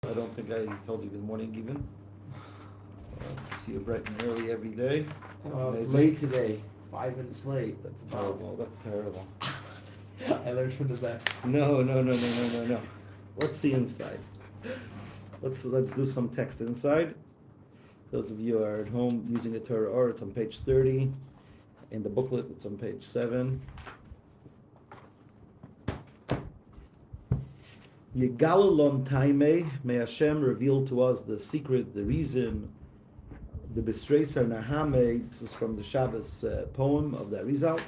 I don't think I told you good morning even. See you bright and early every day. Oh, it's late today. 5 minutes late. That's terrible. That's terrible. I learned from the best. No. Let's see inside. Let's do some text inside. Those of you who are at home using the Torah Ohr, it's on page 30. In the booklet, it's on page 7. Yegala Lan PIII, may Hashem reveal to us the secret, the reason, the Bistreisa Nahame. This is from the Shabbos poem of the Arizal.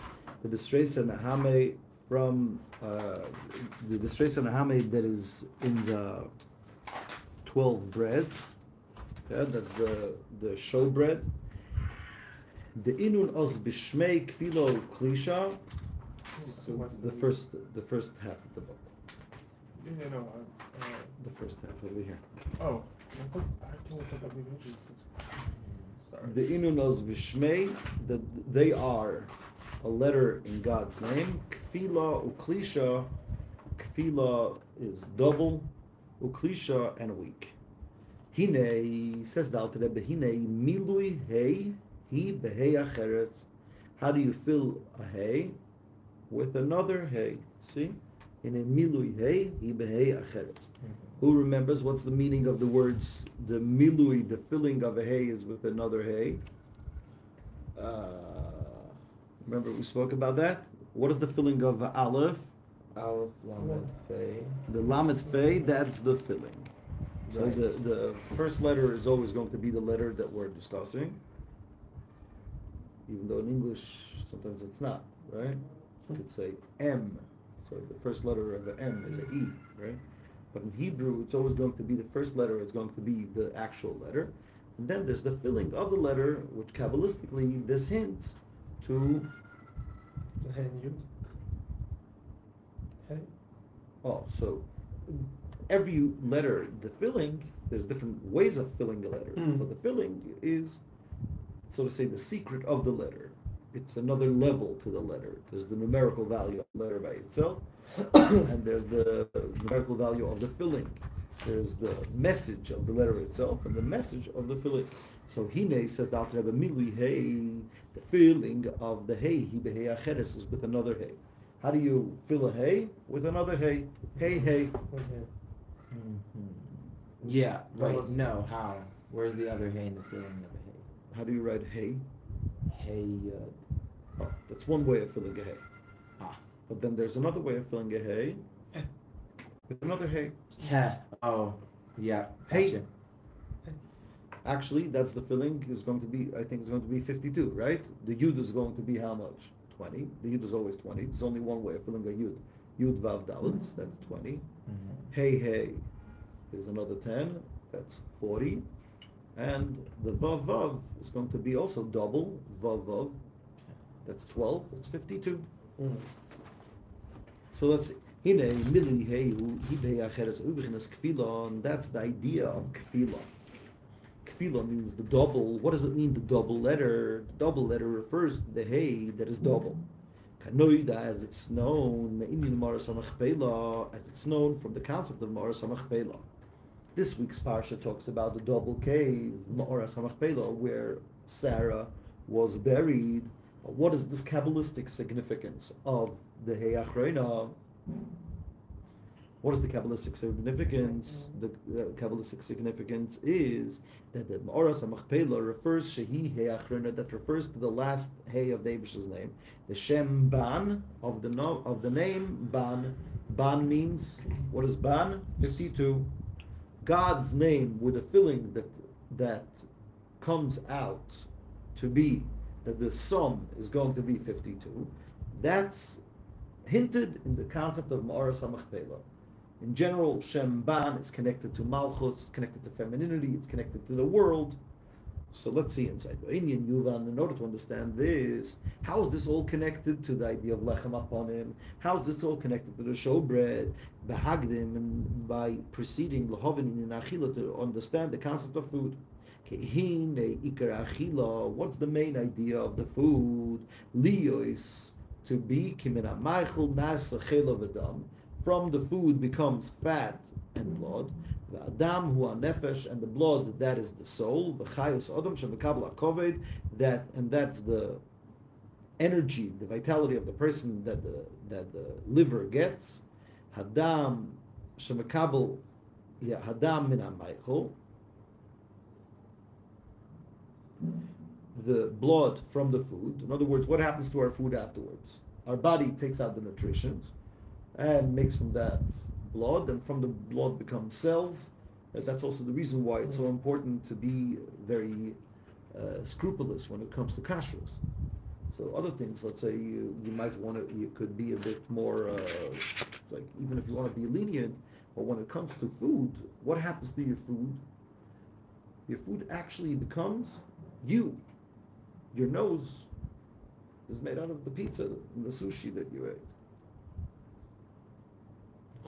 The Bistreisa Nahame from the Bistreisa Nahame that is in the 12 breads. Yeah, that's the show bread. The Inun Oz Bishmei Kfilo Klisha. So what's the first half of the book? The first half over here. Oh, I can't put that big images. Sorry. The Inun Oz Bishmei, that they are a letter in God's name. Kfila Uklisha. Kfila is double. Uklisha and a week. Hine, says the Alter Rebbe, Hine milui hey hi behei acheres. How do you fill a hay with another hay? See? Hine milui hey hi behei acheres. Who remembers what's the meaning of the words? The milui, the filling of a hay, is with another hay. Remember we spoke about that? What is the filling of Aleph? Aleph, Lamed, Fei. The Lamed Fei, that's the filling. So Right. the first letter is always going to be the letter that we're discussing, even though in English sometimes it's not, right? You could say M, so the first letter of an M is an E, right? But in Hebrew, it's always going to be the first letter is going to be the actual letter, and then there's the filling of the letter, which Kabbalistically this hints to. Hey, you. Hey. Oh, so every letter, the filling, there's different ways of filling a letter, but the filling is, so to say, the secret of the letter. It's another level to the letter. There's the numerical value of the letter by itself, and there's the numerical value of the filling. There's the message of the letter itself and the message of the filling. So Hine says the Alter Rebbe, milui hey, the filling of the hay, hi behei acheres, is with another hay. How do you fill a hay? With another hay. Hay. Yeah, right. No, how? Where's the other hay in the filling of a hay? How do you write hay? Hay. Oh, that's one way of filling a hay. Ah. But then there's another way of filling a hay with another hay. Yeah. Oh, yeah. Hay. Gotcha. Actually, that's the filling is going to be, I think it's going to be 52, right? The yud is going to be how much? 20. The yud is always 20. There's only one way of filling a yud. Yud vav dalet, that's 20. Hey is another 10, that's 40. And the vav vav is going to be also double, vav vav, that's 12, that's 52. So let's, hine mili hey hibei acheres ubechinas kfila, and that's the idea of kfila. Kfila means the double. What does it mean, the double letter? The double letter refers to the hay that is double. Kanoida, as it's known, as it's known from the concept of Ma'ora Samachpela. This week's parsha talks about the double cave, Ma'ora Samachpela, where Sarah was buried. But what is this Kabbalistic significance of the Hey Achrona? What is the Kabbalistic significance? The Kabbalistic significance is that the Ma'ora Samachpela refers Shehi Hey Achrona, that refers to the last Hey of the Eibish's name. The Shem Ban of the name Ban. Ban means, what is Ban? 52. God's name with a filling that comes out to be that the sum is going to be 52. That's hinted in the concept of Ma'ora Samachpela. In general, Shem Ban is connected to Malchus, it's connected to femininity, it's connected to the world. So let's see inside. In order to understand this, how is this all connected to the idea of Lechem Aponim? How is this all connected to the showbread, Behagdim, and by proceeding Lahovin in Achila to understand the concept of food? What's the main idea of the food? Liyos, to be from the food becomes fat and blood. The Adam hu nefesh, and the blood, that is the soul. The chayus adam shemekabel hakoved, that's the energy, the vitality of the person that the liver gets. Hadam shemekabel, hadam min hamaychol, the blood from the food. In other words, what happens to our food afterwards? Our body takes out the nutrition and makes from that blood, and from the blood becomes cells. That's also the reason why it's so important to be very scrupulous when it comes to kashrus. So other things, let's say you might want to, you could be a bit more, like even if you want to be lenient, but when it comes to food, what happens to your food? Your food actually becomes you. Your nose is made out of the pizza and the sushi that you ate.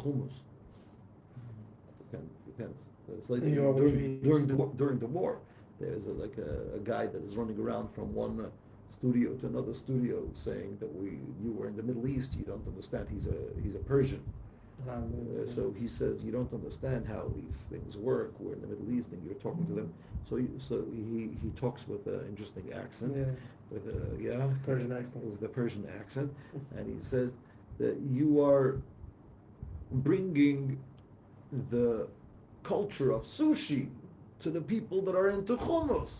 Hummus. Depends. It's like during the war, there's a guy that is running around from one studio to another studio saying that you were in the Middle East, you don't understand. He's a Persian. So he says you don't understand how these things work. We're in the Middle East and you're talking to them. So he talks with an interesting accent, with a Persian accent, with a Persian accent, and he says that you are bringing the culture of sushi to the people that are into hummus.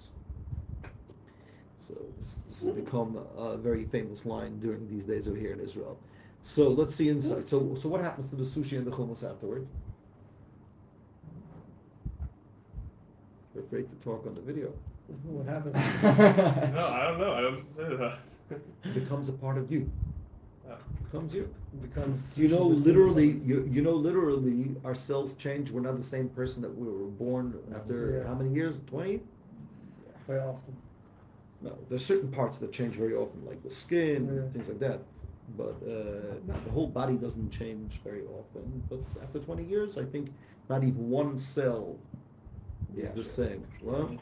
So this has become a very famous line during these days over here in Israel. So let's see inside. So what happens to the sushi and the hummus afterward? You're afraid to talk on the video. What happens? No, I don't know. I don't say that. It becomes a part of you. Becomes you. Becomes. Literally, our cells change. We're not the same person that we were born after how many years? 20? Very often. No, there's certain parts that change very often, like the skin, things like that. But the whole body doesn't change very often. But after 20 years, I think not even one cell is the same. Well,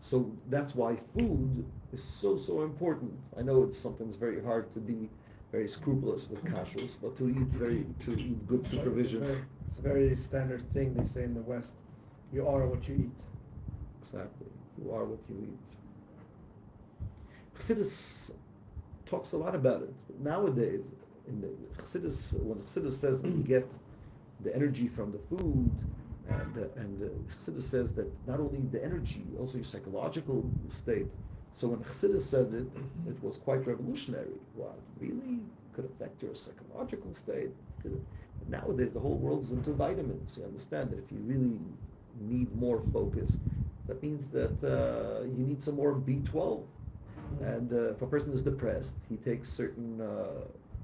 so that's why food is so important. I know it's sometimes very hard to be very scrupulous with kashrus, but to eat good supervision. It's a very standard thing they say in the West. You are what you eat. Exactly. You are what you eat. Chassidus talks a lot about it. Nowadays, in the Chassidus, when Chassidus says that you get the energy from the food, and Chassidus says that not only the energy, also your psychological state. So when Chassidus said it, it was quite revolutionary. Wow, it really could affect your psychological state. Nowadays, the whole world is into vitamins. You understand that if you really need more focus, that means that you need some more B12. And if a person is depressed, he takes certain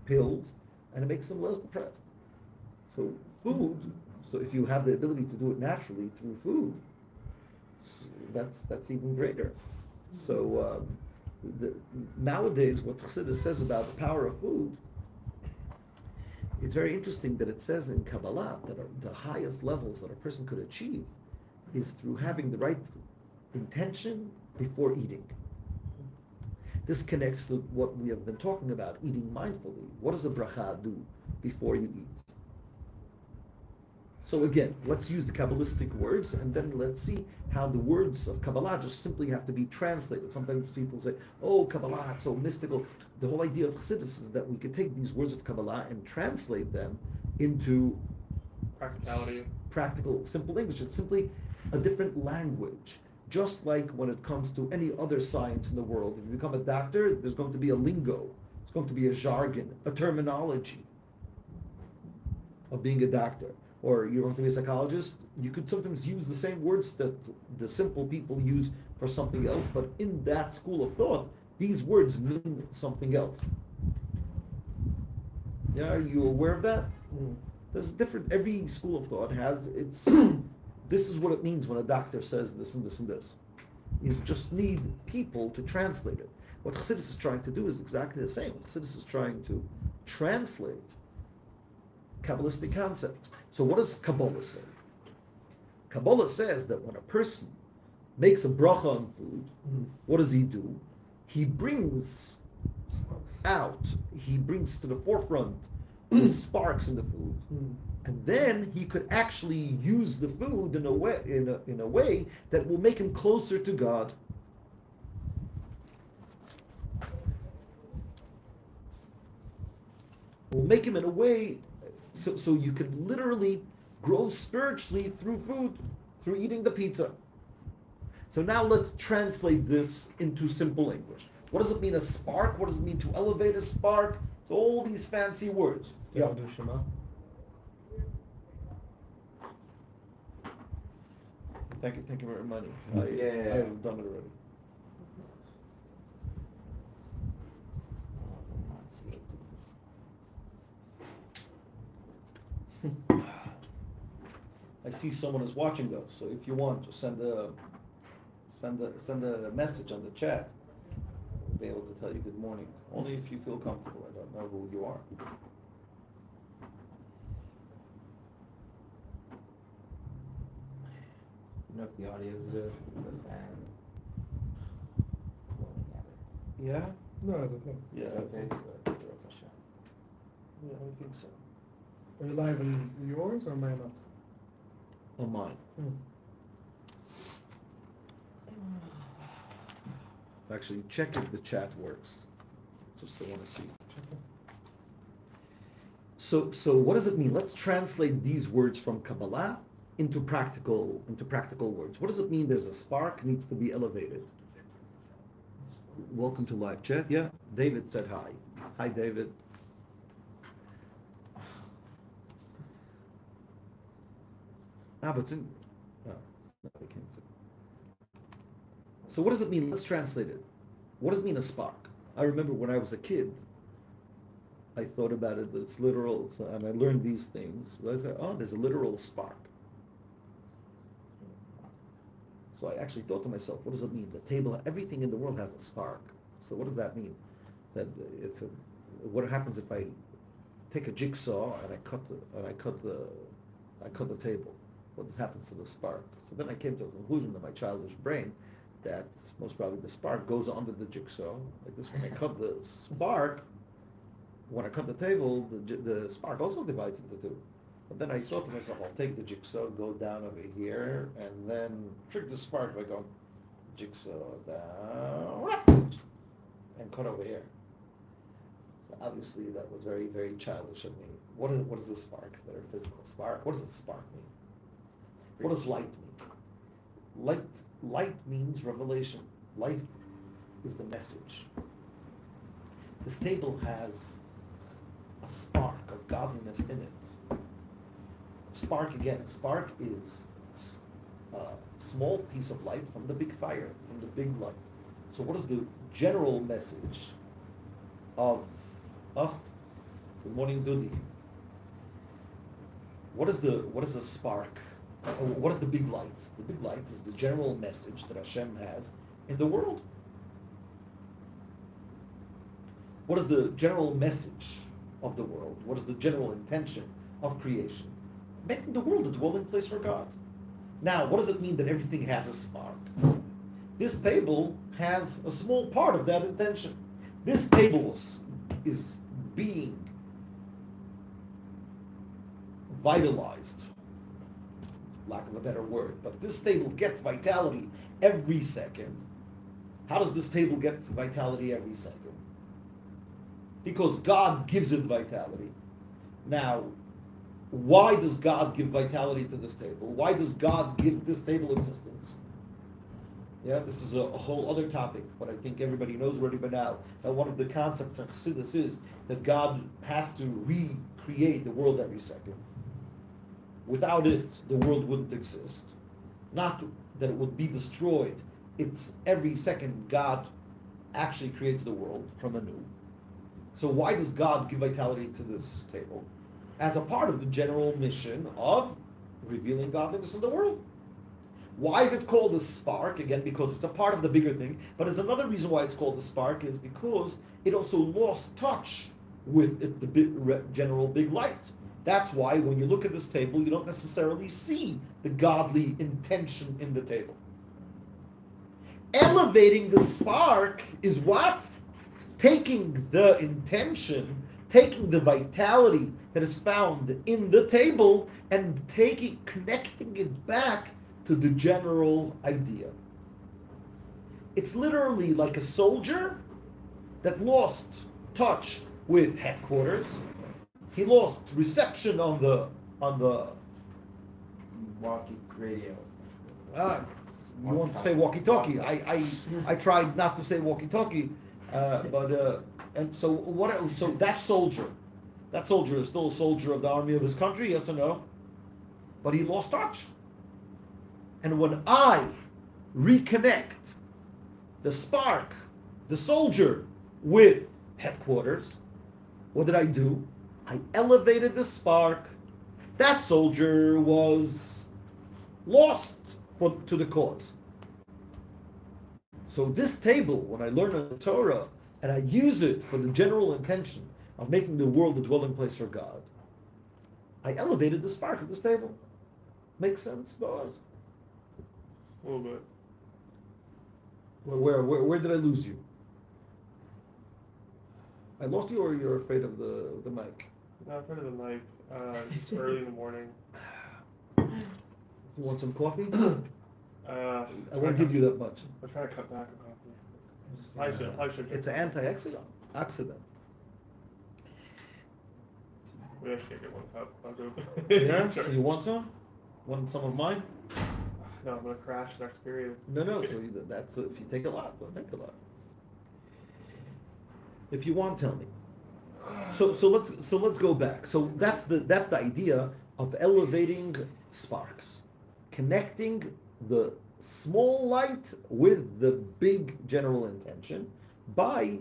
pills, and it makes him less depressed. So food. So if you have the ability to do it naturally through food, that's even greater. So nowadays, what Chassidus says about the power of food, it's very interesting that it says in Kabbalah that the highest levels that a person could achieve is through having the right intention before eating. This connects to what we have been talking about, eating mindfully. What does a bracha do before you eat? So again, let's use the Kabbalistic words, and then let's see how the words of Kabbalah just simply have to be translated. Sometimes people say, oh, Kabbalah, it's so mystical. The whole idea of Chassidus is that we could take these words of Kabbalah and translate them into practical, simple English. It's simply a different language. Just like when it comes to any other science in the world, if you become a doctor, there's going to be a lingo. It's going to be a jargon, a terminology of being a doctor. Or you're going to be a psychologist, you could sometimes use the same words that the simple people use for something else, but in that school of thought, these words mean something else. Yeah, are you aware of that? There's different, every school of thought has its, this is what it means when a doctor says this and this and this. You just need people to translate it. What Chassidus is trying to do is exactly the same. Chassidus is trying to translate Kabbalistic concepts. So what does Kabbalah say? Kabbalah says that when a person makes a bracha on food, what does he do? He brings to the forefront the sparks in the food And then he could actually use the food in a way that will make him closer to God. Will make him in a way so you can literally grow spiritually through food, through eating the pizza. So now let's translate this into simple English. What does it mean, a spark? What does it mean to elevate a spark? So all these fancy words. Yeah. Thank you for reminding me. Yeah. I've done it already. I see someone is watching us, so if you want, just send a message on the chat. I'll be able to tell you good morning. Only if you feel comfortable. I don't know who you are. You know if the audio is good, the fan blowing at it. Yeah? No, it's okay. Yeah, It's okay, but Yeah, I think so. Are you live in yours or Mayanot? On mine. Actually, check if the chat works. Just I want to see. So what does it mean? Let's translate these words from Kabbalah into practical words. What does it mean? There's a spark, needs to be elevated. Welcome to live chat. Yeah, David said hi. Hi, David. But it's in. Oh, it's not, so what does it mean? Let's translate it. What does it mean, a spark? I remember when I was a kid, I thought about it, it's literal, and I learned these things. I said, oh, there's a literal spark. So I actually thought to myself, what does it mean? The table, everything in the world has a spark. So what does that mean? That what happens if I take a jigsaw and I cut the table? What happens to the spark? So then I came to a conclusion in my childish brain that most probably the spark goes under the jigsaw. Like this, when I cut the spark, when I cut the table, the spark also divides into two. But then I thought to myself, I'll take the jigsaw, go down over here, and then trick the spark by going jigsaw down and cut over here. Obviously, that was very, very childish of me. What is the sparks that are physical? Spark. What does the spark mean? What does light mean? Light means revelation. Light is the message. This table has a spark of godliness in it. Spark is a small piece of light from the big fire, from the big light. So what is the general message of, good morning, Dudi. What is the spark? What is the big light? The big light is the general message that Hashem has in the world. What is the general message of the world? What is the general intention of creation? Making the world a dwelling place for God. Now, what does it mean that everything has a spark? This table has a small part of that intention. This table is being vitalized, lack of a better word, but this table gets vitality every second. How does this table get vitality every second? Because God gives it vitality. Now, why does God give vitality to this table? Why does God give this table existence? Yeah, this is a whole other topic, but I think everybody knows already by now that one of the concepts of Chassidus is that God has to recreate the world every second. Without it, the world wouldn't exist. Not that it would be destroyed. It's every second God actually creates the world from anew. So why does God give vitality to this table? As a part of the general mission of revealing godliness in the world. Why is it called a spark? Again, because it's a part of the bigger thing. But there's another reason why it's called a spark is because it also lost touch with the general big light. That's why when you look at this table, you don't necessarily see the godly intention in the table. Elevating the spark is what? Taking the intention taking the vitality that is found in the table and connecting it back to the general idea. It's literally like a soldier that lost touch with headquarters. He lost reception on the walkie radio. You want to say walkie-talkie? I tried not to say walkie-talkie, but and so what? So that soldier is still a soldier of the army of his country, yes or no? But he lost touch. And when I reconnect the spark, the soldier, with headquarters, what did I do? I elevated the spark. That soldier was lost to the cause. So this table, when I learn the Torah and I use it for the general intention of making the world a dwelling place for God, I elevated the spark of this table. Makes sense, Boaz? A little bit. Where did I lose you? I lost you, or you're afraid of the mic? No, I'm afraid of the mic. Just early in the morning. You want some coffee? I won't give you that much. I'm trying to cut back on coffee. I should. It's an antioxidant. We actually get one cup. I'll go. Yeah? Sure. So you want some? Want some of mine? No, I'm gonna crash next period. No. So that's if you take a lot, don't take a lot. If you want, tell me. So let's go back. So that's the idea of elevating sparks, connecting the small light with the big general intention by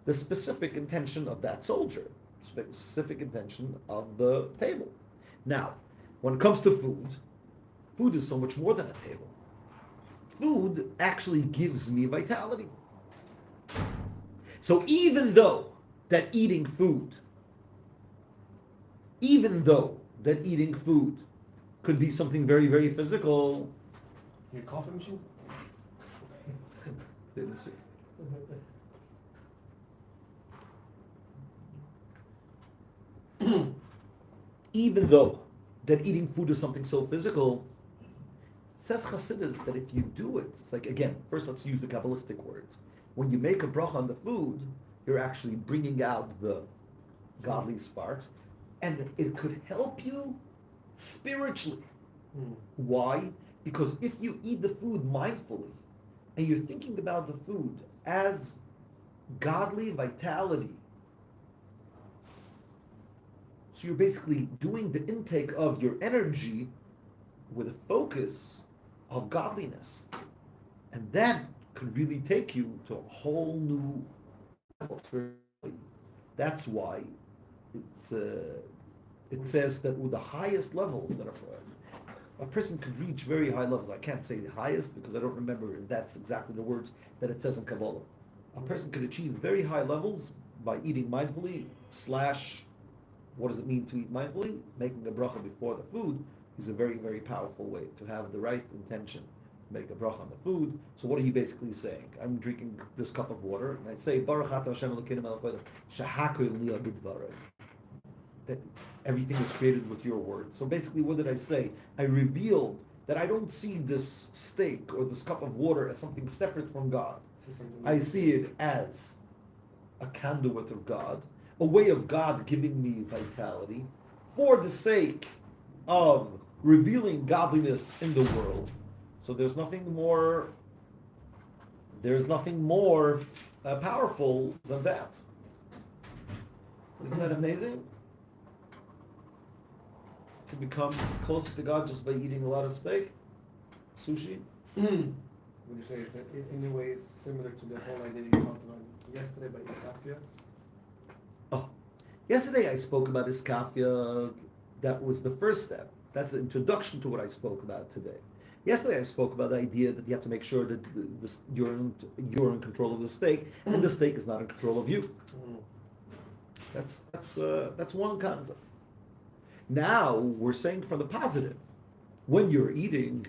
the specific intention of that soldier, specific intention of the table. Now, when it comes to food is so much more than a table. Food actually gives me vitality. So even though that eating food could be something very, very physical. Your coffee machine? Didn't see. Even though that eating food is something so physical, says Chassidus that if you do it, it's like, again, first let's use the Kabbalistic words. When you make a bracha on the food, you're actually bringing out the godly sparks, and it could help you spiritually. Why? Because if you eat the food mindfully, and you're thinking about the food as godly vitality, so you're basically doing the intake of your energy with a focus of godliness. And that could really take you to a whole new level. That's why it says that with the highest levels that a person could reach very high levels. I can't say the highest because I don't remember if that's exactly the words that it says in Kabbalah. A person could achieve very high levels by eating mindfully / what does it mean to eat mindfully? Making a bracha before the food is a very, very powerful way to have the right intention. Make a bracha on the food. So what are you basically saying? I'm drinking this cup of water, and I say, Baruch Atah Hashem Elokeinu melech haolam, shehakol li b'dvarei. That everything is created with your word. So basically, what did I say? I revealed that I don't see this steak or this cup of water as something separate from God. I see it as a conduit of God, a way of God giving me vitality for the sake of revealing godliness in the world. So there's nothing more powerful than that. Isn't that amazing? To become closer to God just by eating a lot of steak, sushi. Would you say it's in a way similar to the whole idea you talked about yesterday by Iskafia? Oh, yesterday I spoke about Iskafia. That was the first step. That's the introduction to what I spoke about today. Yesterday I spoke about the idea that you have to make sure that you're in control of the steak, and the steak is not in control of you. That's one concept. Now we're saying from the positive. When you're eating,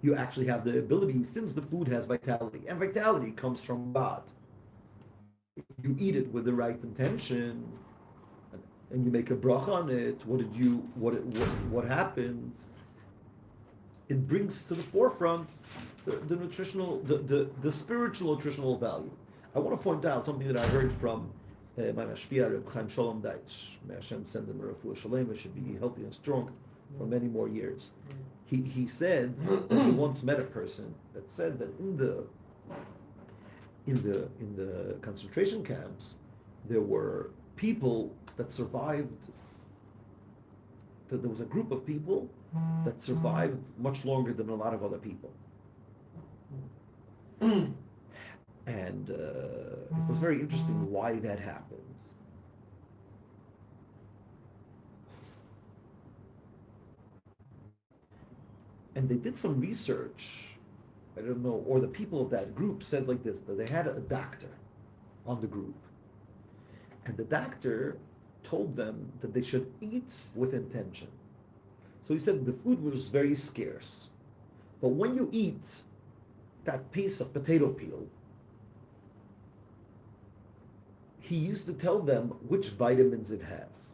you actually have the ability, since the food has vitality, and vitality comes from God. if you eat it with the right intention, and you make a bracha on it, what happens? It brings to the forefront the nutritional, the spiritual nutritional value. I want to point out something that I heard from my mashpia Reb Chaim Shalom Deitch. May Hashem send him a refuah shalem. It should be healthy and strong for many more years. He said that he once met a person that said that in the concentration camps there were people that survived. That there was a group of people that survived much longer than a lot of other people. And it was very interesting why that happened. And they did some research, I don't know, or the people of that group said like this, that they had a doctor on the group. And the doctor told them that they should eat with intention. So he said the food was very scarce. But when you eat that piece of potato peel, he used to tell them which vitamins it has.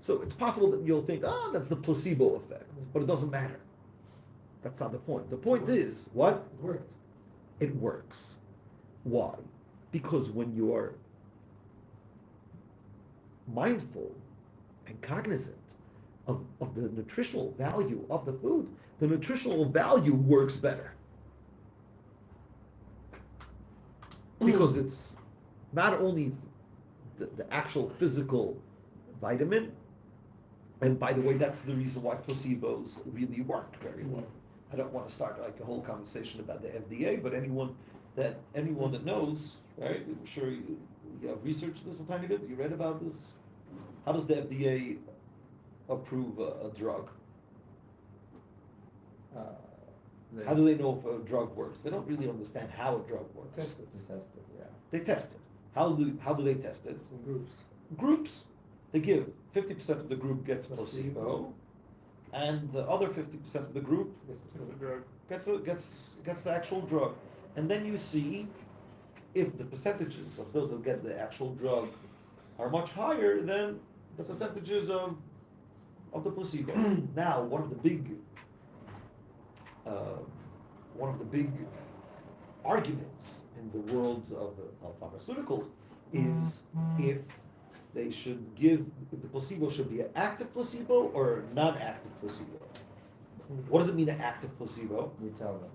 So it's possible that you'll think, that's the placebo effect, but it doesn't matter. That's not the point. The point is, what? It worked. It works. Why? Because when you are mindful and cognizant of the nutritional value of the food, the nutritional value works better. Because it's not only the actual physical vitamin, and by the way, that's the reason why placebos really work very well. I don't want to start like a whole conversation about the FDA, but anyone that knows, right? I'm sure you have researched this a tiny bit. You read about this. How does the FDA approve a drug? How do they know if a drug works? They don't really understand how a drug works. Test it. Yeah. They test it. How do they test it? In groups. Groups. They give 50% of the group gets placebo, and the other 50% of the group Gets the It's a drug. gets the actual drug. And then you see if the percentages of those that get the actual drug are much higher than the percentages of the placebo. Now, one of the big arguments in the world of pharmaceuticals is if the placebo should be an active placebo or non-active placebo. What does it mean, an active placebo? You tell them.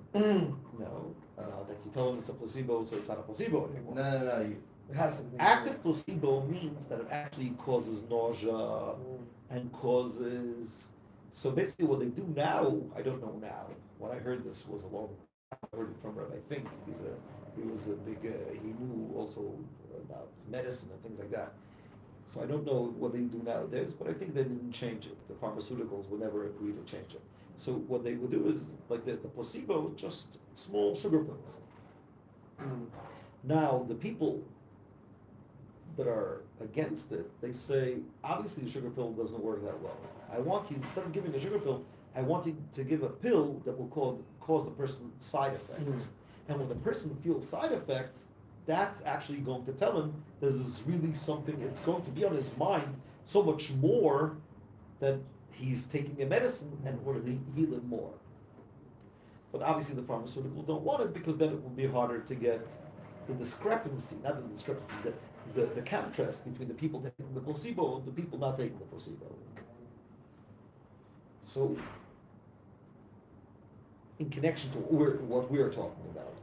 No, that you tell them it's a placebo, so it's not a placebo anymore. No. It has something. Active placebo means that it actually causes nausea and causes. So basically, what they do now, I don't know now. When I heard this was I heard it from Rabbi Fink. He was a big. He knew also about medicine and things like that. So I don't know what they do nowadays, but I think they didn't change it. The pharmaceuticals would never agree to change it. So what they would do is like this: the placebo, just small sugar pills. Now the people that are against it, they say, obviously the sugar pill doesn't work that well. I want you, instead of giving a sugar pill, I want you to give a pill that will cause the person side effects. And when the person feels side effects, that's actually going to tell him this is really something, it's going to be on his mind so much more that he's taking a medicine and will heal him more. But obviously the pharmaceuticals don't want it because then it will be harder to get the discrepancy, not the discrepancy, the contrast between the people taking the placebo and the people not taking the placebo. So, in connection to what we're talking about,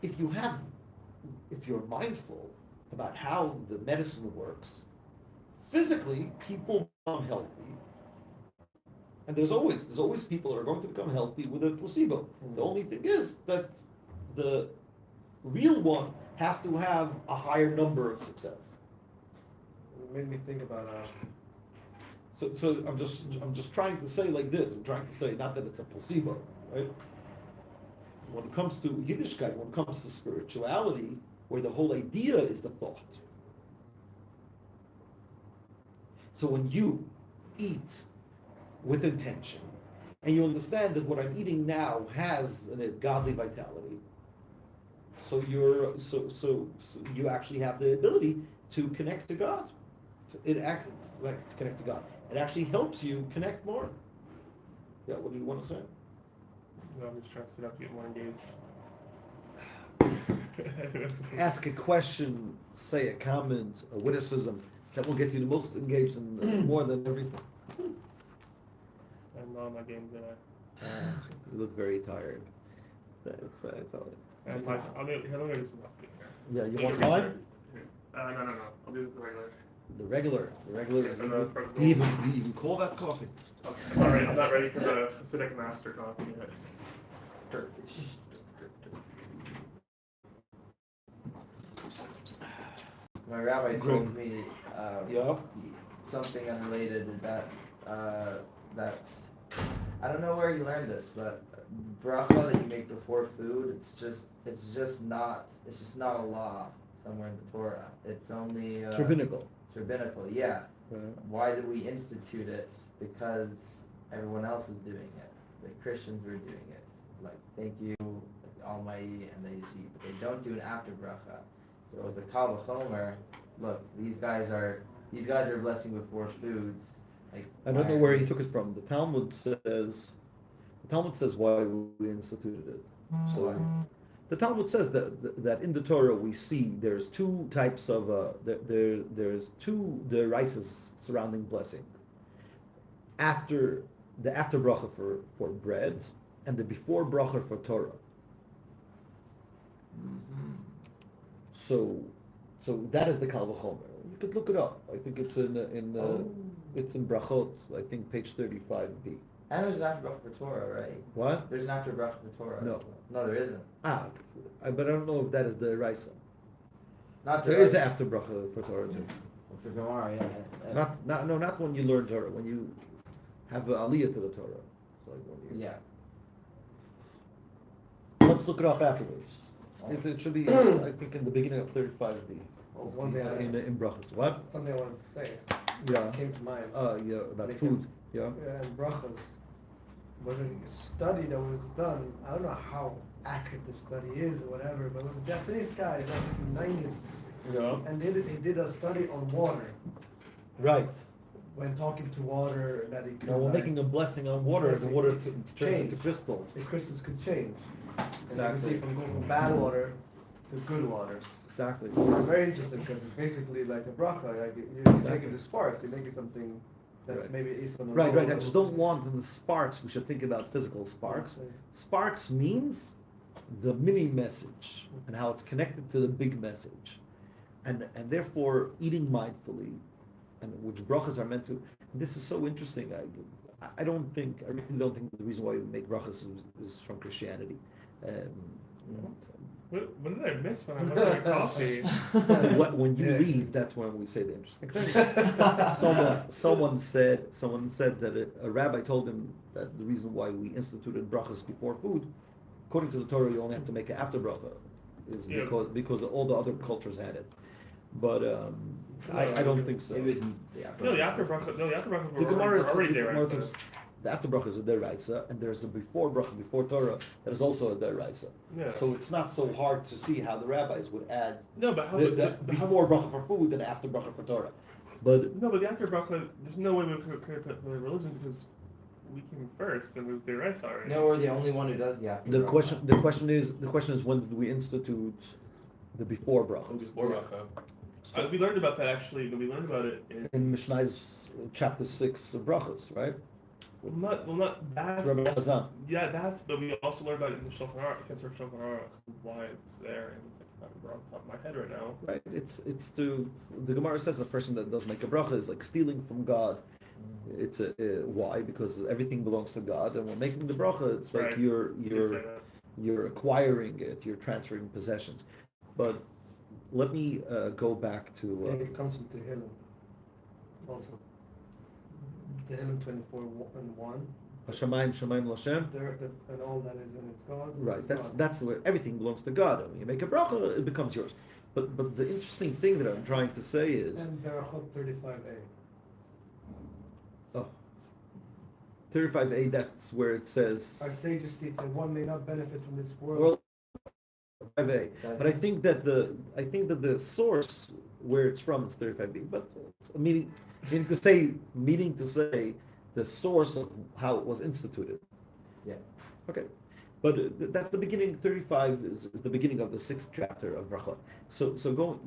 if you're mindful about how the medicine works, physically people become healthy, and there's always people that are going to become healthy with a placebo. The only thing is that the real one has to have a higher number of success. It made me think about. So I'm just trying to say like this. I'm trying to say not that it's a placebo, right? When it comes to Yiddishkeit, when it comes to spirituality, where the whole idea is the thought. So when you eat with intention, and you understand that what I'm eating now has a godly vitality, So you actually have the ability to connect to God. To connect to God. It actually helps you connect more. Yeah, what do you want to say? No, I'm just trying to sit up, get more engaged. Ask a question, say a comment, a witticism that will get you the most engaged and more than everything. I'm not on my games today. You look very tired. That's I tell you. And I'll do some coffee here. Yeah, you want mine? No. I'll do the regular. The regular is And you even call that coffee. Okay. I'm not ready for the Hasidic master coffee yet. My rabbi told me Yeah. something unrelated that that's I don't know where he learned this, but bracha that you make before food, it's just not a law somewhere in the Torah. It's only It's rabbinical. It's rabbinical, yeah. Right. Why did we institute it? Because everyone else was doing it. The Christians were doing it. Like, thank you, Almighty, and they just eat. But they don't do an after bracha. So it was a kal v'chomer. Look, these guys are blessing before foods. Like, I don't know where he took it from. The Talmud says why we instituted it. So the Talmud says that in the Torah we see there's two types of there's two deraisas surrounding blessing. After bracha for bread and the before bracha for Torah. Mm-hmm. So that is the kal v'chomer. You could look it up. I think it's it's in brachot. I think page 35b. And there's an after bracha for Torah, right? What? There's an after bracha for Torah. No. No, there isn't. But I don't know if that is the Raisa. Not There is an after bracha for Torah too. For Gemara, yeah. Not when you learn Torah. When you have an aliyah to the Torah. It's like when you, Yeah. Let's look it up afterwards. It should be, I think, in the beginning of 35b. Well, one thing In brachas. What? something I wanted to say Yeah. came to mind. Yeah, about Make food. Yeah. And brachas was a study that was done. I don't know how accurate the study is or whatever, but it was a Japanese guy back in the 90s, Yeah. and he did a study on water. Right. When talking to water, that it could Now we're making a blessing on water. The water turns Change. into crystals. the crystals could change. And Exactly. you can see from going from bad water to good water. Exactly. It's very interesting because it's basically like a bracha. Like you're Exactly. taking the sparks, you're making something that's Right. maybe is on the Right. lower I just level. don't want in the sparks. We should think about physical sparks. Sparks means the mini message and how it's connected to the big message, and therefore eating mindfully, and which brachas are meant to. And this is so interesting. I really don't think the reason why we make brachas is from Christianity. You know, What did I miss when I went to coffee? when you Yeah. leave, that's when we say the interesting things. Someone said that a rabbi told him that the reason why we instituted brachas before food, according to the Torah, you only have to make it after bracha, is Yeah. because all the other cultures had it. But I don't think so. It was No, the after bracha The Gemara were is already the there. Gemara is- the after bracha is a deraisa, and there's a before bracha before Torah that is also a deraisa. Yeah. So it's not so hard to see how the rabbis would add No, but how the before bracha for food and after bracha for Torah. But No, but the after bracha, there's no way we could put the religion because we came first and it was the rights already. No, we're the only one who does the after the bracha. question is when did we institute the before brachas? Before bracha. So We learned about that actually. We learned about it in Mishnah's chapter 6 of brachas, right? well not that. Rabbi Chazan. Yeah, that's. But we also learned about it in the Shulchan Aruch, against Shulchan Aruch, why it's there, and it's like not on top of my head right now. Right. It's to the Gemara says a person that does make a bracha is like stealing from God. It's why? Because everything belongs to God, and when making the bracha, it's like Right. you're You did say that. you're acquiring it, you're transferring possessions. But let me go back to And it comes from Tehillim also. Tehillim 24:1. Hashemayim Shemayim Lashem. And all that is in its God's. and Right. it's That's God. that's where everything belongs to God. And when you make a bracha, it becomes yours. But the interesting thing that I'm trying to say is And Berachot 35a. 35a. That's where it says. Our sages teach that one may not benefit from this world. Well, 5a. But I think that the source where it's from is 35b. But it's meaning to say the source of how it was instituted. Yeah. Okay. But that's the beginning. 35 is the beginning of the 6th chapter of Brachot. So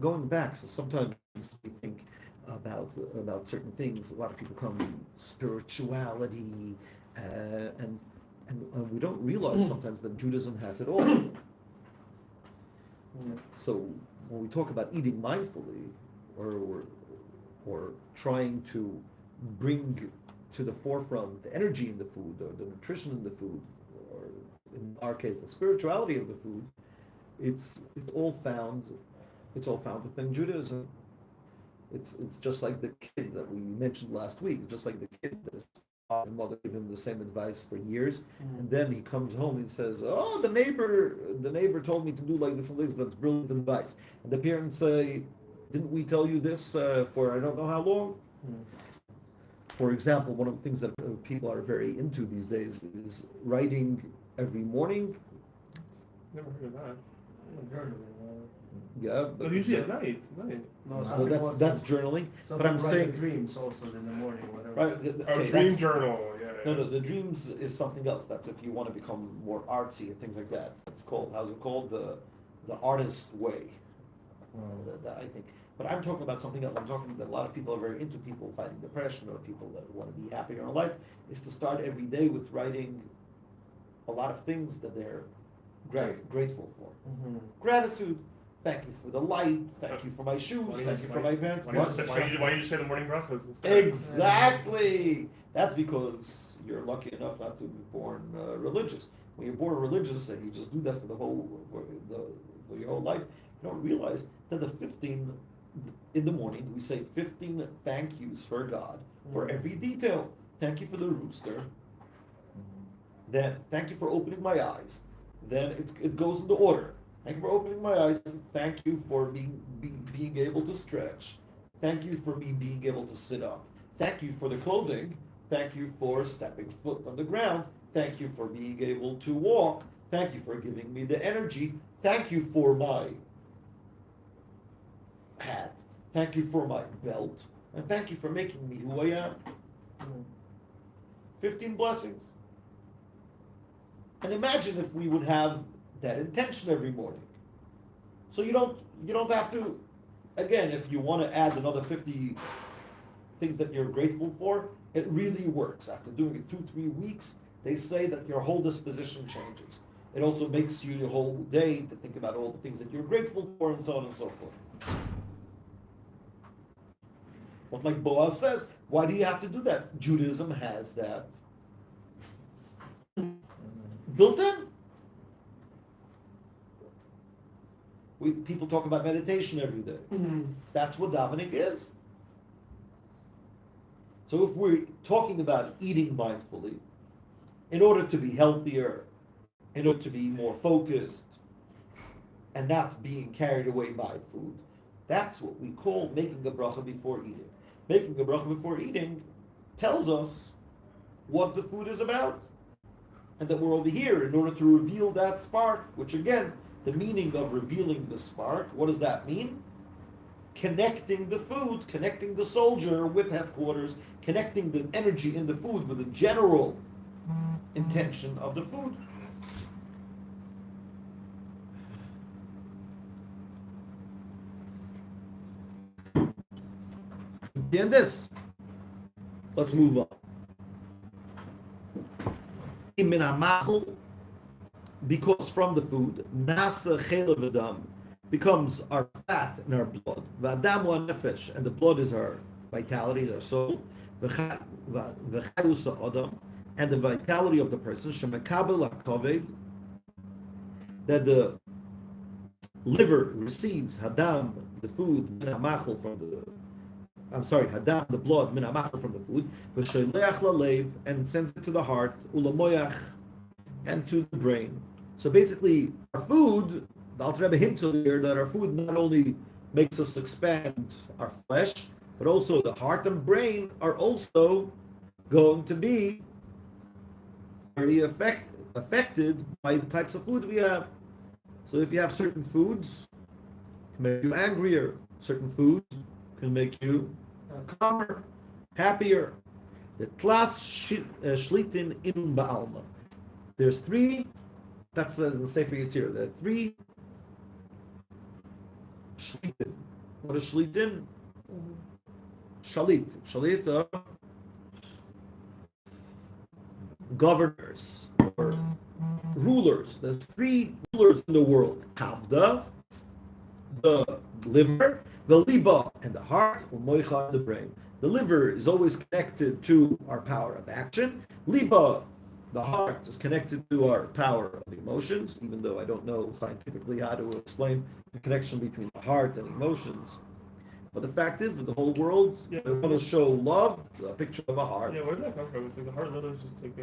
going back. So sometimes we think about certain things. A lot of people come spirituality, and we don't realize sometimes that Judaism has it all. So when we talk about eating mindfully, or trying to bring to the forefront the energy in the food, or the nutrition in the food, or in our case the spirituality of the food, it's all found within Judaism. It's just like the kid that we mentioned last week, just like the kid that his father and mother give him the same advice for years, and then he comes home and says, "Oh, the neighbor told me to do like this and this. That's brilliant advice." And the parents say, "Didn't we tell you this for I don't know how long?" For example, one of the things that people are very into these days is writing every morning. Never heard of that. Yeah, But usually at night. No, well, that's journaling. But I'm saying dreams also in the morning, whatever. right. Our Okay, dream journal. Yeah. No, the dreams is something else. That's if you want to become more artsy and things like that. It's called, how's it called? The artist way. That I think. But I'm talking about something else. I'm talking that a lot of people are very into people fighting depression, or people that want to be happier in life, is to start every day with writing a lot of things that they're grateful for. Gratitude. Thank you for the light. Thank you for my shoes. Thank you for my pants. Why don't you say the morning brachos instead? Exactly. That's because you're lucky enough not to be born religious. When you're born religious and you just do that for for your whole life, you don't realize that the 15 in the morning we say 15 thank yous for God for every detail. Thank you for the rooster. Then thank you for opening my eyes. Then it goes in the order. Thank you for opening my eyes. Thank you for being able to stretch. Thank you for me being able to sit up. Thank you for the clothing. Thank you for stepping foot on the ground. Thank you for being able to walk. Thank you for giving me the energy. Thank you for my hat. Thank you for my belt. And thank you for making me who I am. 15 blessings. And imagine if we would have that intention every morning. So you don't have to, again, if you want to add another 50 things that you're grateful for, it really works. After doing it 2-3 weeks, they say that your whole disposition changes. It also makes you your whole day to think about all the things that you're grateful for, and so on and so forth. But like Boaz says, why do you have to do that? Judaism has that built in. People talk about meditation every day. That's what davening is. So if we're talking about eating mindfully, in order to be healthier, in order to be more focused, and not being carried away by food, that's what we call making a bracha before eating. Making a bracha before eating tells us what the food is about, and that we're over here in order to reveal that spark, which again, the meaning of revealing the spark, what does that mean? Connecting the food, connecting the soldier with headquarters, connecting the energy in the food with the general intention of the food. And this. Let's move on. Because from the food, nasa chelav v'dam becomes our fat and our blood. V'adam wa nefesh, and the blood is our vitality, is our soul. V'chayus ha'adam, and the vitality of the person. Shemekabel ha'koved, that the liver receives hadam, the food, min ha'machal from the. Hadam, the blood, min ha'machal from the food. V'sholeach lalev, and sends it to the heart. Ulamoyach, and to the brain. So basically, our food, the Alter Rebbe hints here that our food not only makes us expand our flesh, but also the heart and brain are also going to be very affected by the types of food we have. So if you have certain foods, can make you angrier. Certain foods can make you calmer, happier. The class shlitin in ba'alma. There's three. That's the Sefer Yetzirah. There are three shlitin. What is shlitin? Shalit. Shalit are governors or rulers. There's three rulers in the world: Kavda, the liver, the liba, and the heart, or moicha, the brain. The liver is always connected to our power of action. Liba, the heart, is connected to our power of emotions, even though I don't know scientifically how to explain the connection between the heart and emotions. But the fact is that the whole world, they want to show love, a picture of a heart. Yeah, where did that come from? It's like the heart literally is just like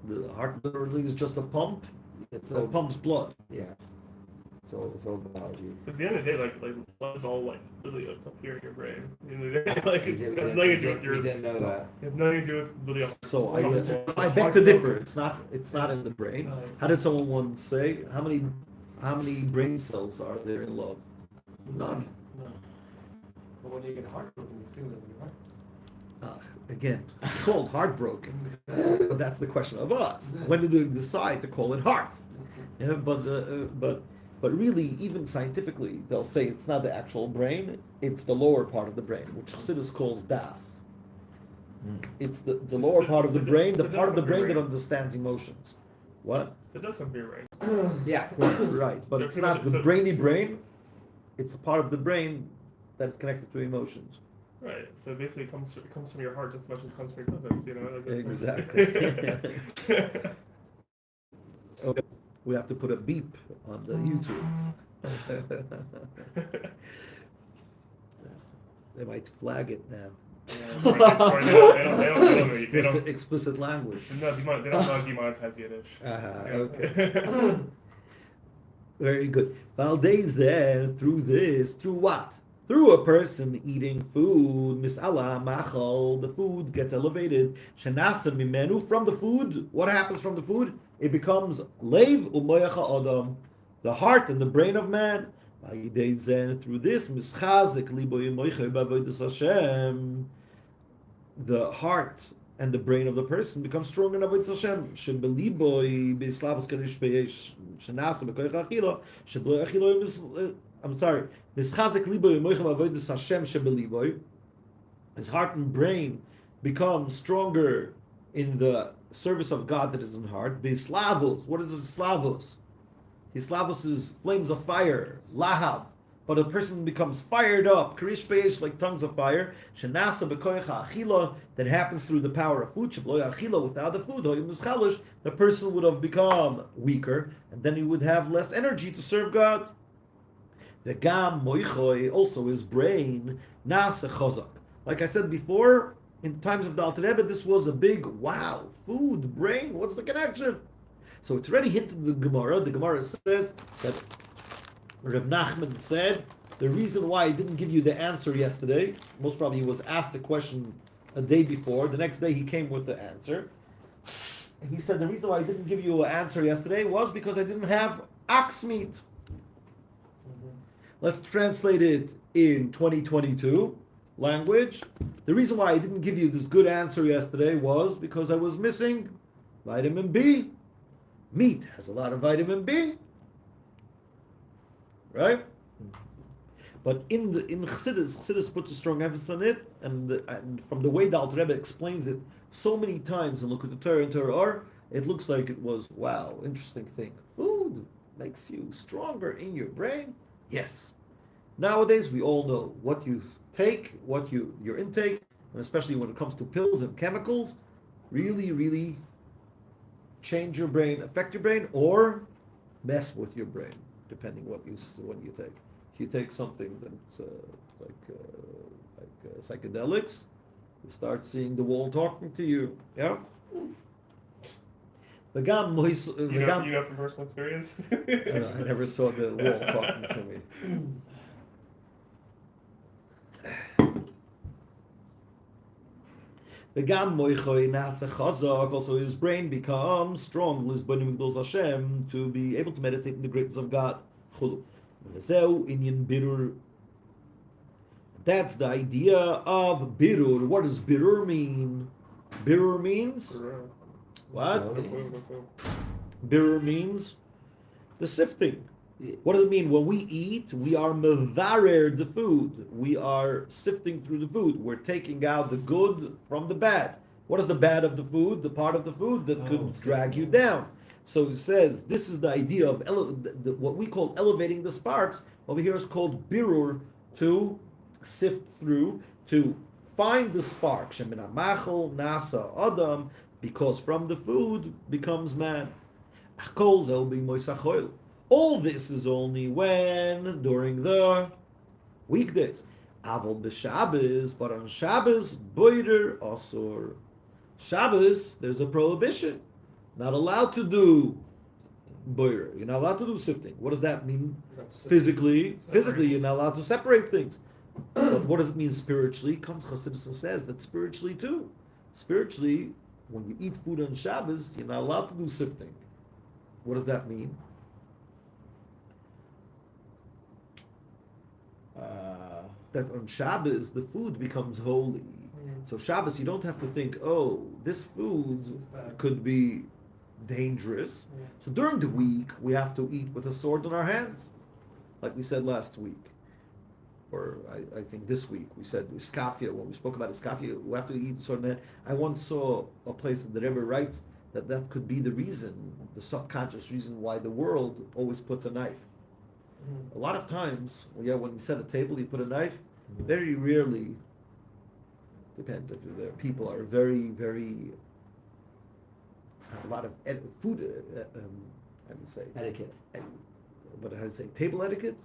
The heart literally is just a pump. It's It pumps blood. yeah. It's all biology. At the end of the day, like blood is all like literally up here in your brain. At the end of the day, like it's We has nothing to do with your. we didn't know that. It has nothing to do with literally. So Like, I beg to differ. It's not in the brain. No, it's How did someone once say? How many brain cells are there in love? None. No. But when you get heartbroken, you feel it in your heart. Again, it's called heartbroken. But that's the question of us. When did we decide to call it heart? You know, but really, even scientifically, they'll say it's not the actual brain; it's the lower part of the brain, which Chassidus calls das. It's the lower So- part of the so brain, it- the so it part of the does come brain from that your understands emotions. What? It does come from your brain. Yeah, of course. Right, but So it's pretty not much- the so- brainy brain. It's a part of the brain that is connected to emotions. Right. So basically, it comes from your heart just as much as it comes from your compass. You know. Like, Exactly. Okay. We have to put a beep on the YouTube. They might flag it now. Yeah, or they don't Explicit language. they don't demonetize Yiddish. Okay. Very good. Valdezeh, through this, through what? Through a person eating food, mis'ala machal, the food gets elevated. Shenasa mimenu, from the food, what happens from the food? It becomes leiv u'moyacha adam, the heart and the brain of man. Valdezeh, through this, mischazik libo yemoicha b'avodas Hashem, the heart and the brain of the person becomes stronger in avodas Hashem. Shebeliboy b'slavos kadish beyesh shenasa b'koyach achila sheblo achilo. I'm sorry. Mischazik liboy moicha b'avodas Hashem shebeliboy. His heart and brain become stronger in the service of God that is in heart. B'slavos. What is a slavos? Slavos is flames of fire, lahav. But a person becomes fired up, karish be'esh, like tongues of fire, shenasa b'koyach achila, that happens through the power of food, sheblo achila, without the food, the person would have become weaker, and then he would have less energy to serve God. The gam moichoy, also his brain, nasa chazak. Like I said before, in times of the Alter Rebbe, this was a big wow, food, brain, what's the connection? So it's already hinted in the Gemara. The Gemara says that Reb Nachman said, the reason why I didn't give you the answer yesterday, most probably he was asked the question a day before, the next day he came with the answer. And he said, the reason why I didn't give you an answer yesterday was because I didn't have ox meat. Let's translate it in 2022 language. The reason why I didn't give you this good answer yesterday was because I was missing vitamin B. Meat has a lot of vitamin B. Right? But in Chassidus puts a strong emphasis on it, and from the way the Alter Rebbe explains it so many times and look at the Torah and Torah Ohr, it looks like it was, wow, interesting thing. Food makes you stronger in your brain? Yes. Nowadays, we all know what you take, your intake, and especially when it comes to pills and chemicals, really, really change your brain, affect your brain, or mess with your brain, depending when you take. If you take something that's like psychedelics, you start seeing the wall talking to you. Yeah. You know from personal experience. I never saw the wall talking to me. V'gam moichoi nasa chazak, also his brain becomes strong, Lizbonim Gdol Hashem, to be able to meditate in the greatness of God. Chulu. V'zeu inyan birur. That's the idea of birur. What does birur mean? Birur means what? Birur means the sifting. What does it mean? When we eat, we are mevarer the food. We are sifting through the food. We're taking out the good from the bad. What is the bad of the food? The part of the food that could drag you down. So he says this is the idea of what we call elevating the sparks. Over here is called birur, to sift through, to find the spark. Shemina machol nasa adam, because from the food becomes man. All this is only when during the weekdays. Aval b'Shabbos, but on Shabbos, boider asur. Shabbos, there's a prohibition. Not allowed to do boider. You're not allowed to do sifting. What does that mean? Physically, you're not allowed to separate things. But what does it mean spiritually? Comes Chassidus and says that spiritually too. Spiritually, when you eat food on Shabbos, you're not allowed to do sifting. What does that mean? That on Shabbos the food becomes holy. So Shabbos, you don't have to think, oh, this food could be dangerous. So during the week, we have to eat with a sword in our hands, like we said last week, or I think this week we said iskafia. When we spoke about iskafia, we have to eat with a sword in the hand. I once saw a place that the Rebbe writes that could be the reason, the subconscious reason why the world always puts a knife. A lot of times, when you set a table, you put a knife. Very rarely, depends if the people are very, very, have a lot of food, how do you say? Etiquette. But how do you say? Table etiquette?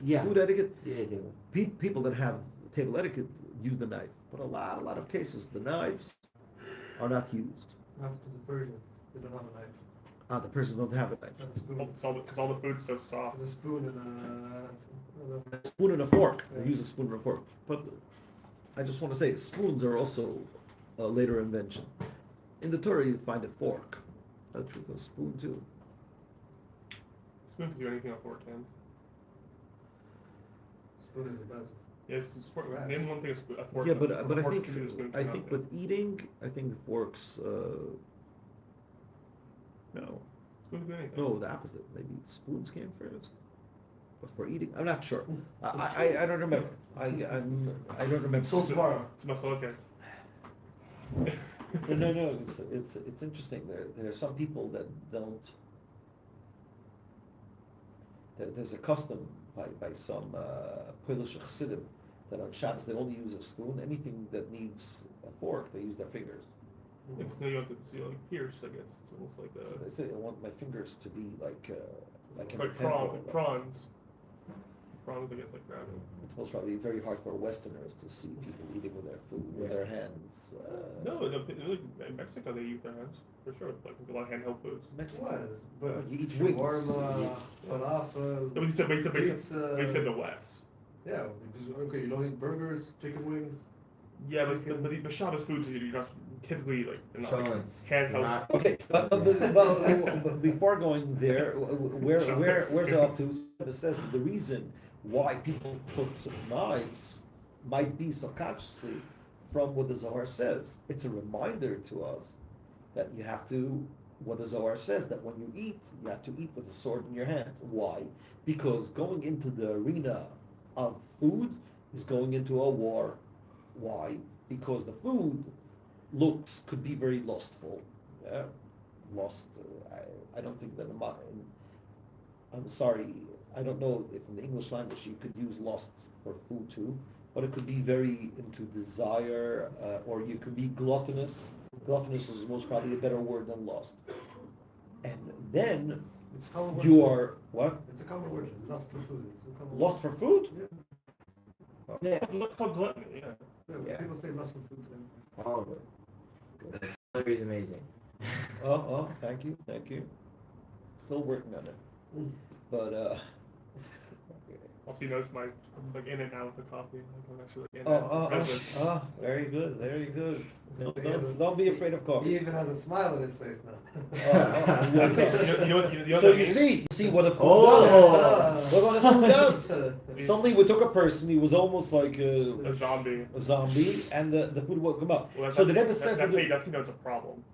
Yeah. Food etiquette? Yeah, table. People that have table etiquette use the knife. But a lot of cases, the knives are not used. What happened to the Persians? They don't have a knife. The persons don't have a knife. Not a spoon. Because all the food's so soft. There's a spoon and A spoon and a fork. They use a spoon and a fork. But I just want to say, spoons are also a later invention. In the Torah, you find a fork. That's true. A spoon too. Spoon can do anything a fork can. spoon is the best. Yes, name one thing a fork. Yeah, does. but A I fork think can do a spoon cannot do. with eating, I think the forks. No, Spoon can do anything. no, the opposite. Maybe spoons came first. But for eating, I'm not sure. I don't remember. I don't remember. So tomorrow. It's machloket. No. It's interesting. There are some people that don't. There's a custom by some Polish Chassidim that on Shabbos they only use a spoon. Anything that needs a fork, they use their fingers. It's no, you have to pierce. I guess it's almost like So they say I want my fingers to be like in like a temple, prawns. Prawns, I guess, like that. It's most probably very hard for Westerners to see people eating with their food with their hands. No, in Mexico they eat their hands for sure. Like a lot of handheld foods. Mexico. What? You eat wings. Shawarma, falafel, No, but he said pizza. the West. Yeah, because, okay, you don't eat burgers, chicken wings. Yeah, but the Shabbos foods you're not typically like they're not like Chocolates. handheld. Okay, but before going there, where's it up to? It says that the reason why people put knives might be subconsciously from what the Zohar says. It's a reminder to us that you have to, what the Zohar says, that when you eat, you have to eat with a sword in your hand. Why? Because going into the arena of food is going into a war. Why? Because the food could be very lustful. Yeah? Lust. I don't think that I'm sorry. I don't know if in the English language you could use lust for food too, but it could be very into desire, or you could be gluttonous. Gluttonous is most probably a better word than lust. And then It's a common word. you are what? It's a common word. Lust for food. It's a common Lust for food? Yeah. Let's call gluttony. Yeah. word. Yeah, Yeah. people say lust for food to them. All of it. Celery is amazing. Oh, thank you. Still working on it. But Also, you notice my like in and out with the coffee. Like, I'm actually like in and out with the present. Very good, very good. Don't be afraid of He coffee. even has a smile on his face now. That's it. You know what So that you means? see what a food Oh. does. Look what a food does. Suddenly we took a person, he was almost like A zombie. a zombie, and the food woke him up. Well, So the Rebbe that's says how that you know it's a problem.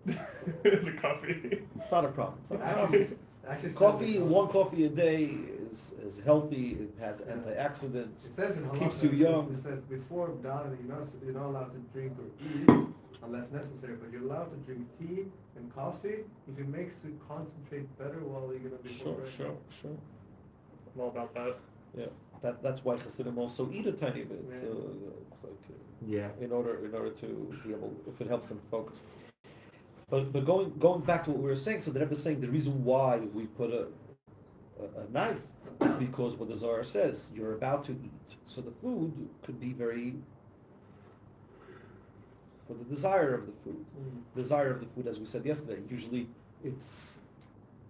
The coffee. it's not a problem. It's not a problem. Actually, Coffee, one coffee a day is healthy. It has antioxidants. It says in Halacha, Keeps you young. It says before davening, you're not allowed to drink or eat unless necessary, but you're allowed to drink tea and coffee if it makes you concentrate better while you're gonna be Sure. I'm all about that. Yeah, that's why Chassidim also eat a tiny bit. Yeah. It's like Yeah. in order to be able, if it helps them focus. But going back to what we were saying, so the Rebbe is saying the reason why we put a knife is because what the Zohar says, you're about to eat. So the food could be very for the desire of the food. Desire of the food, as we said yesterday, usually it's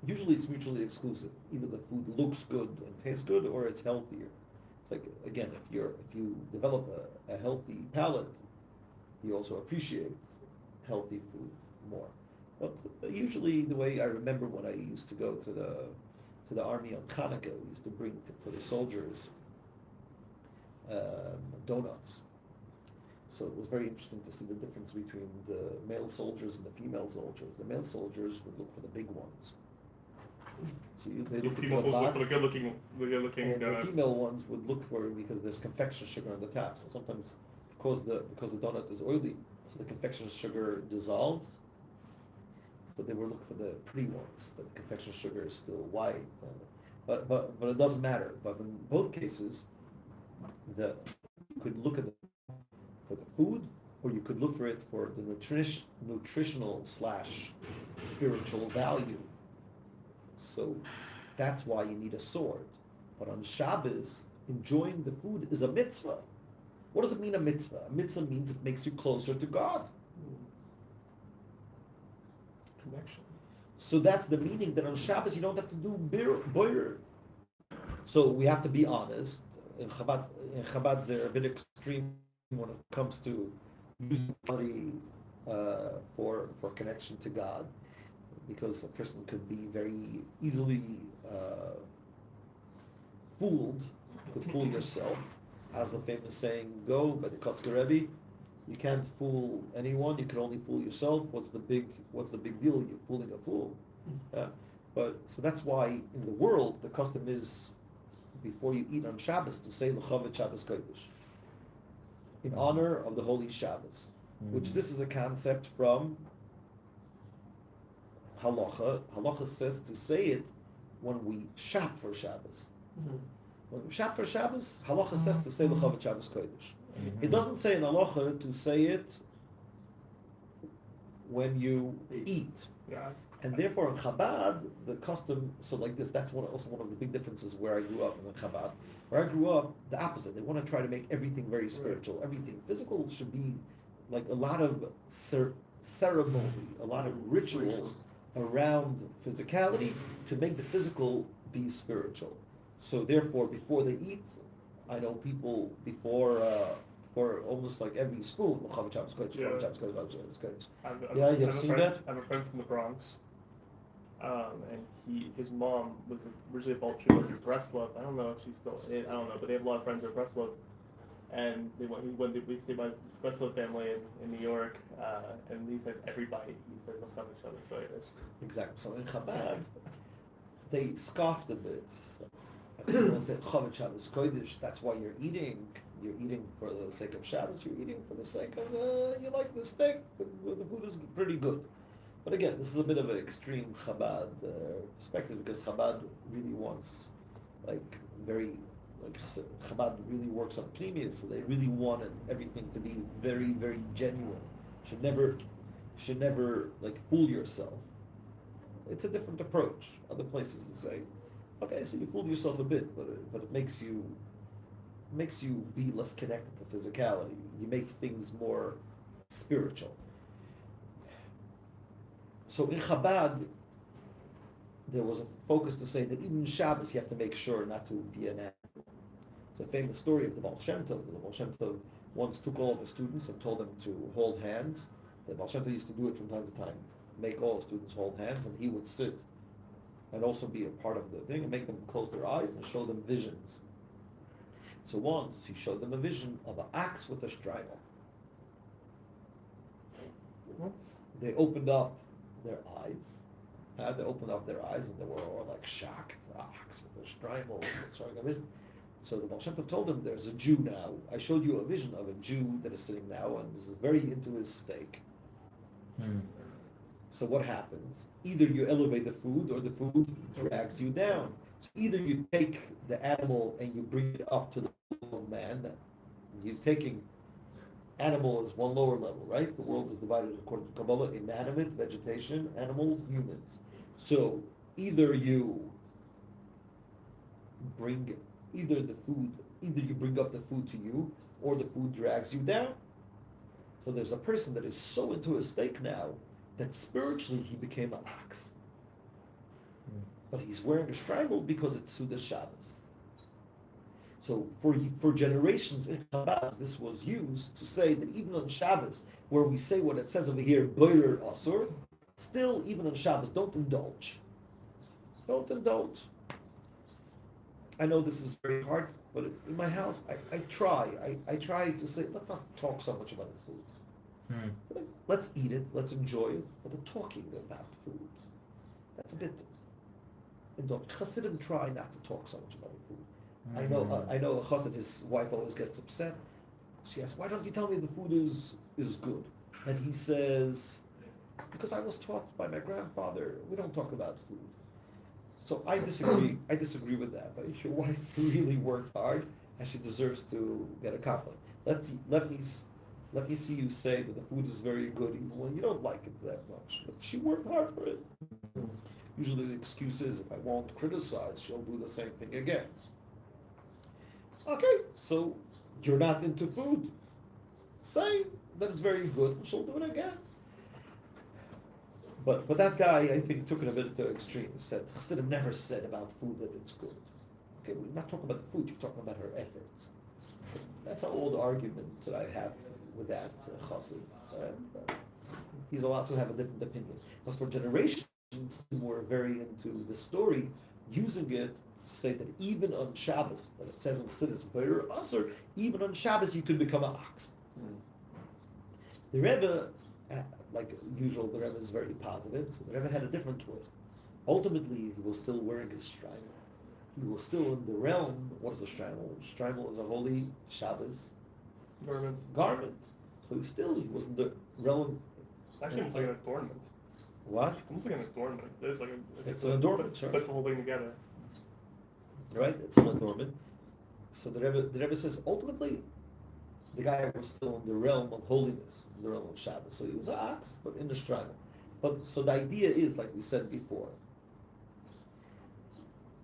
mutually exclusive. Either the food looks good and tastes good, or it's healthier. It's like, again, if you develop a healthy palate, you also appreciate healthy food more. But usually, the way I remember when I used to go to the army on Hanukkah, we used to bring for the soldiers donuts. So it was very interesting to see the difference between the male soldiers and the female soldiers. The male soldiers would look for the big ones. So they look People at the box, look for the good looking and the donuts. female ones would look for it because there's confectioner's sugar on the top. So sometimes because the donut is oily, so the confectioner's sugar dissolves. So they were looking for the pretty ones. That the confectioner's sugar is still white, but it doesn't matter. But in both cases, you could look at for the food, or you could look for it for the nutritional / spiritual value. So that's why you need a sword. But on Shabbos, enjoying the food is a mitzvah. What does it mean, a mitzvah? A mitzvah means it makes you closer to God. Connection. So that's the meaning, that on Shabbos you don't have to do boirer. So we have to be honest. In Chabad they're a bit extreme when it comes to using money for connection to God, because a person could be very easily fooled. You could fool yourself, as the famous saying go by the Kotzker Rebbe. You can't fool anyone. You can only fool yourself. What's the big deal? You're fooling a fool. But so that's why in the world the custom is, before you eat on Shabbos, to say L'chavet Shabbos Kodesh, in honor of the holy Shabbos, which this is a concept from Halacha. Halacha says to say it when we shop for Shabbos. When we shop for Shabbos, Halacha says to say L'chavet Shabbos Kodesh. It doesn't say in Halacha to say it when you eat. Yeah. And therefore in Chabad, the custom, so like this, that's also one of the big differences where I grew up in Chabad. Where I grew up, the opposite. They want to try to make everything very spiritual. Everything physical should be like a lot of ceremony, a lot of rituals around physicality to make the physical be spiritual. So therefore, before they eat, I know people for almost like every spoon, yeah, you've seen that? I have a friend from the Bronx, and his mom was originally a Baltimore in Breslov. I don't know if she's still in, I don't know, but they have a lot of friends in Breslov. And we stayed by this Breslov family in New York, and he said every bite, he said, exactly. So in Chabad, they scoffed a bit. They said, Chavet Shabbos Kodesh, that's why you're eating. You're eating for the sake of Shabbos, you're eating for the sake of, you like the steak, the food is pretty good. But again, this is a bit of an extreme Chabad perspective, because Chabad really wants, Chabad really works on pneumius, so they really wanted everything to be very, very genuine. Should never fool yourself. It's a different approach. Other places would say, okay, so you fooled yourself a bit, but it makes you be less connected to physicality. You make things more spiritual. So in Chabad, there was a focus to say that even in Shabbos you have to make sure not to be an animal. It's a famous story of the Baal Shem Tov. The Baal Shem Tov once took all of his students and told them to hold hands. The Baal Shem Tov used to do it from time to time, make all the students hold hands, and he would sit and also be a part of the thing and make them close their eyes and show them visions. So once he showed them a vision of an axe with a straddle. They opened up their eyes. They opened up their eyes and they were all like shocked. Axe with a straddle. So the Baal Shem Tov told them, there's a Jew now. I showed you a vision of a Jew that is sitting now and is very into his steak. So what happens? Either you elevate the food or the food drags you down. So either you take the animal and you bring it up to the level of man. You're taking animal as one lower level, right? The world is divided according to Kabbalah, inanimate, vegetation, animals, humans. So either you bring you bring up the food to you, or the food drags you down. So there's a person that is so into his steak now that spiritually he became an ox. But he's wearing a straddle because it's Sudas Shabbos. So for generations in Chabad, this was used to say that even on Shabbos, where we say what it says over here, Boirer Asur, still even on Shabbos, don't indulge. Don't indulge. I know this is very hard, but in my house, I try to say, let's not talk so much about the food. Let's eat it, let's enjoy it, but the talking about food, that's a bit indulged. Chassidim try not to talk so much about the food. I know a chassid, his wife always gets upset. She asks, why don't you tell me the food is good? And he says, because I was taught by my grandfather, we don't talk about food. So I disagree with that. Your wife really worked hard and she deserves to get a compliment. Let me see you say that the food is very good even when you don't like it that much. But she worked hard for it. Usually the excuse is, if I won't criticize, she'll do the same thing again. Okay, so you're not into food. Say that it's very good, and she'll do it again. But that guy, I think, took it a bit to extreme. He said, Chassidim never said about food that it's good. Okay, we're not talking about the food, you're talking about her efforts. That's an old argument that I have with that chassid. He's allowed to have a different opinion. But for generations who were very into the story, using it to say that even on Shabbos, that it says in Chassidus, Boirer Asur, even on Shabbos you could become an ox. The Rebbe, like usual, the Rebbe is very positive, so the Rebbe had a different twist. Ultimately, he was still wearing his shtreimel. He was still in the realm. What is a shtreimel? Shtreimel is a holy Shabbos garment. So he was in the realm. Actually, it's like an adornment. What? It's almost like an adornment. It's an adornment, sure. Puts the whole thing together. Right? It's an adornment. So the Rebbe says, ultimately, the guy was still in the realm of holiness, in the realm of Shabbos. So he was an ox, but in the struggle. But so the idea is, like we said before,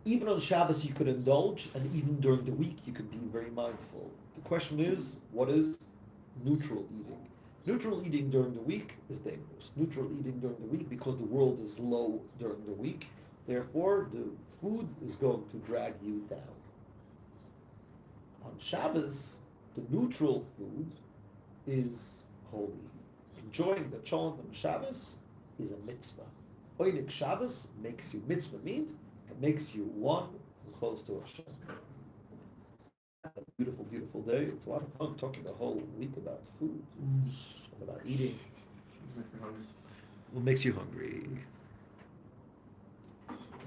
even on Shabbos you could indulge, and even during the week you could be very mindful. The question is, what is neutral eating? Neutral eating during the week is dangerous. Neutral eating during the week, because the world is low during the week, therefore the food is going to drag you down. On Shabbos, the neutral food is holy. Enjoying the cholent on Shabbos is a mitzvah. Oinik Shabbos makes you, mitzvah means it makes you one and close to Hashem. A beautiful, beautiful day. It's a lot of fun talking a whole week about food, about eating. What makes you hungry?